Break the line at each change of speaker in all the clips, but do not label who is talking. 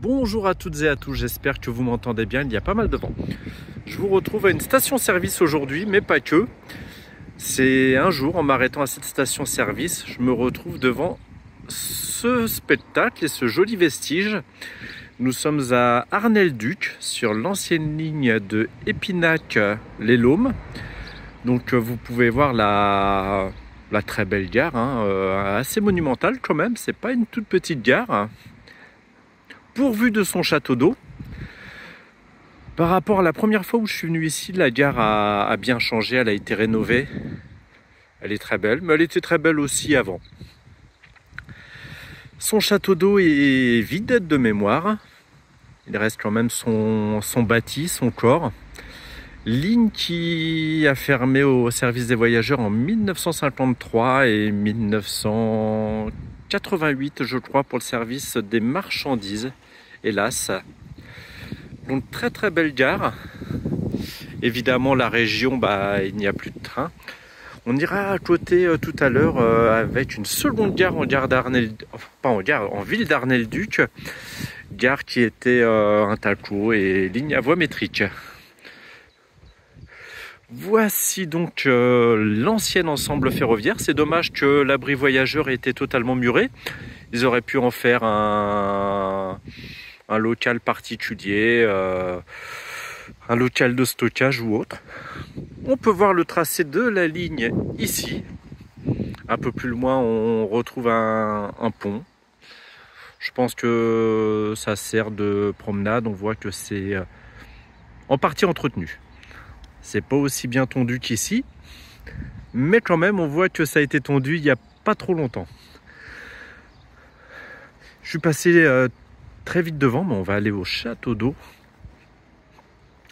Bonjour à toutes et à tous, j'espère que vous m'entendez bien, il y a pas mal de vent. Je vous retrouve à une station-service aujourd'hui, mais pas que. C'est un jour, en m'arrêtant à cette station-service, je me retrouve devant ce spectacle et ce joli vestige. Nous sommes à Arnay-le-Duc, sur l'ancienne ligne de Épinac-les Laumes. Donc vous pouvez voir la très belle gare, assez monumentale quand même, c'est pas une toute petite gare. Pourvue de son château d'eau. Par rapport à la première fois où je suis venu ici, la gare a bien changé, elle a été rénovée. Elle est très belle, mais elle était très belle aussi avant. Son château d'eau est vide de mémoire. Il reste quand même son bâti, son corps. Ligne qui a fermé au service des voyageurs en 1953 et 1988, je crois, pour le service des marchandises. Hélas. Donc très très belle gare. Évidemment la région, il n'y a plus de train. On ira à côté tout à l'heure avec une seconde gare en gare d'Arnay, pas en gare, en ville d'Arnay-le-Duc. Gare qui était un talco et ligne à voie métrique. Voici donc l'ancien ensemble ferroviaire. C'est dommage que l'abri voyageur ait été totalement muré. Ils auraient pu en faire un local particulier, un local de stockage ou autre. On peut voir le tracé de la ligne ici. Un peu plus loin, on retrouve un pont. Je pense que ça sert de promenade. On voit que c'est en partie entretenu. C'est pas aussi bien tondu qu'ici, mais quand même, on voit que ça a été tondu il n'y a pas trop longtemps. Je suis passé très vite devant, mais on va aller au château d'eau.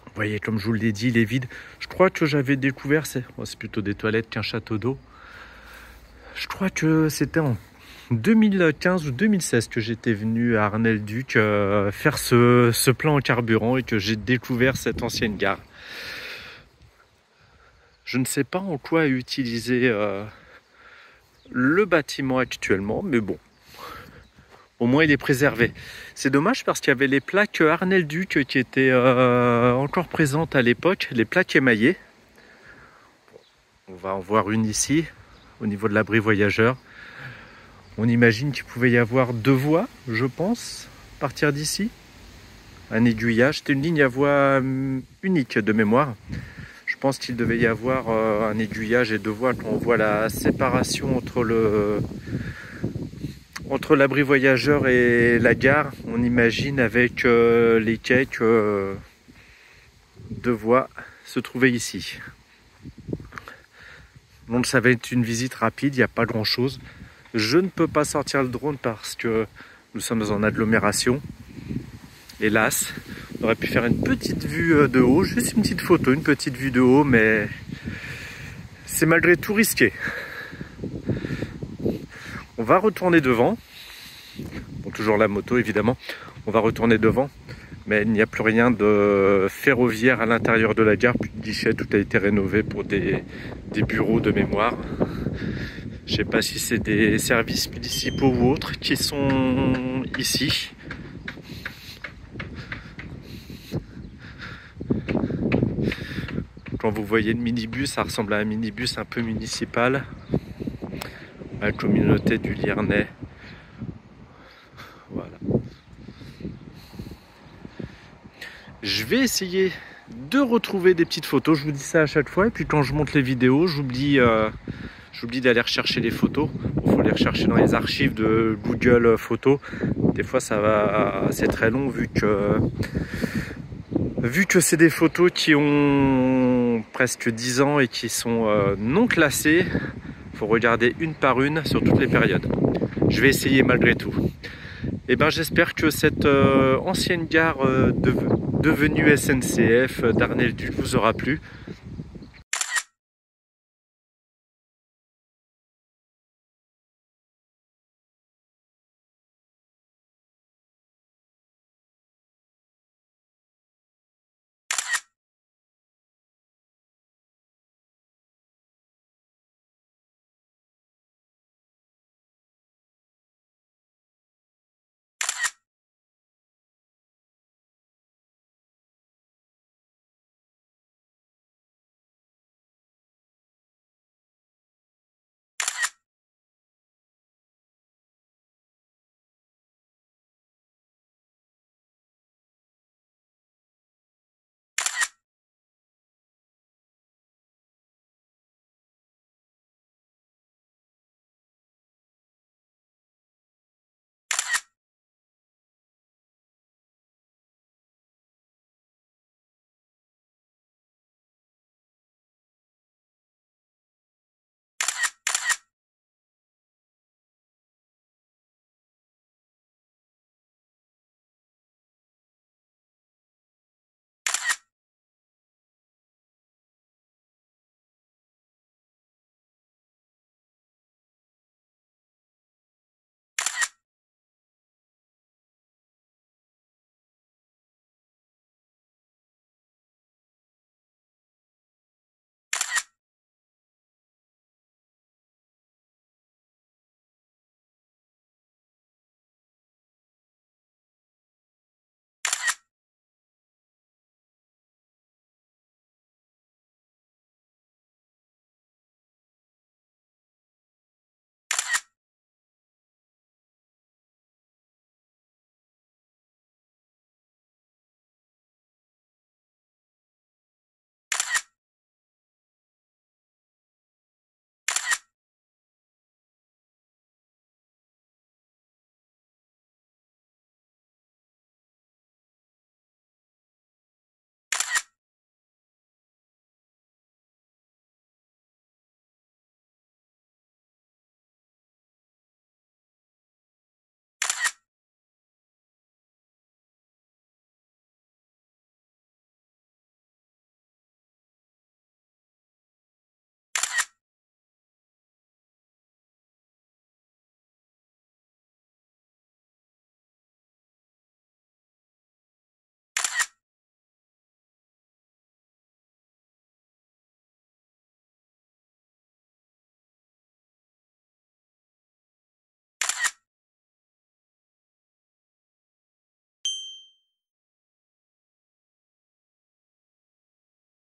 Vous voyez, comme je vous l'ai dit, il est vide. Je crois que j'avais découvert, c'est plutôt des toilettes qu'un château d'eau. Je crois que c'était en 2015 ou 2016 que j'étais venu à Arnay-le-Duc faire ce plein en carburant et que j'ai découvert cette ancienne gare. Je ne sais pas en quoi utiliser le bâtiment actuellement, mais bon. Au moins, il est préservé. C'est dommage parce qu'il y avait les plaques Arnay-le-Duc qui étaient encore présentes à l'époque, les plaques émaillées. On va en voir une ici, au niveau de l'abri voyageur. On imagine qu'il pouvait y avoir 2 voies, je pense, à partir d'ici. Un aiguillage, c'était une ligne à voie unique de mémoire. Je pense qu'il devait y avoir un aiguillage et 2 voies quand on voit la séparation entre l'abri voyageur et la gare, on imagine avec les quais que 2 voies se trouvaient ici. Donc ça va être une visite rapide, il n'y a pas grand chose. Je ne peux pas sortir le drone parce que nous sommes en agglomération. Hélas, on aurait pu faire une petite vue de haut, juste une petite photo, une petite vue de haut, mais c'est malgré tout risqué. On va retourner devant. Bon, toujours la moto évidemment. On va retourner devant. Mais il n'y a plus rien de ferroviaire à l'intérieur de la gare. Plus de guichet, tout a été rénové pour des bureaux de mémoire. Je ne sais pas si c'est des services municipaux ou autres qui sont ici. Quand vous voyez le minibus, ça ressemble à un minibus un peu municipal. La communauté du Liernay. Voilà. Je vais essayer de retrouver des petites photos. Je vous dis ça à chaque fois. Et puis quand je monte les vidéos, j'oublie d'aller rechercher les photos. Il faut les rechercher dans les archives de Google Photos. Des fois, c'est très long vu que c'est des photos qui ont presque 10 ans et qui sont non classées. Il faut regarder une par une sur toutes les périodes. Je vais essayer malgré tout. Et j'espère que cette ancienne gare devenue SNCF d'Arnay-le-Duc vous aura plu.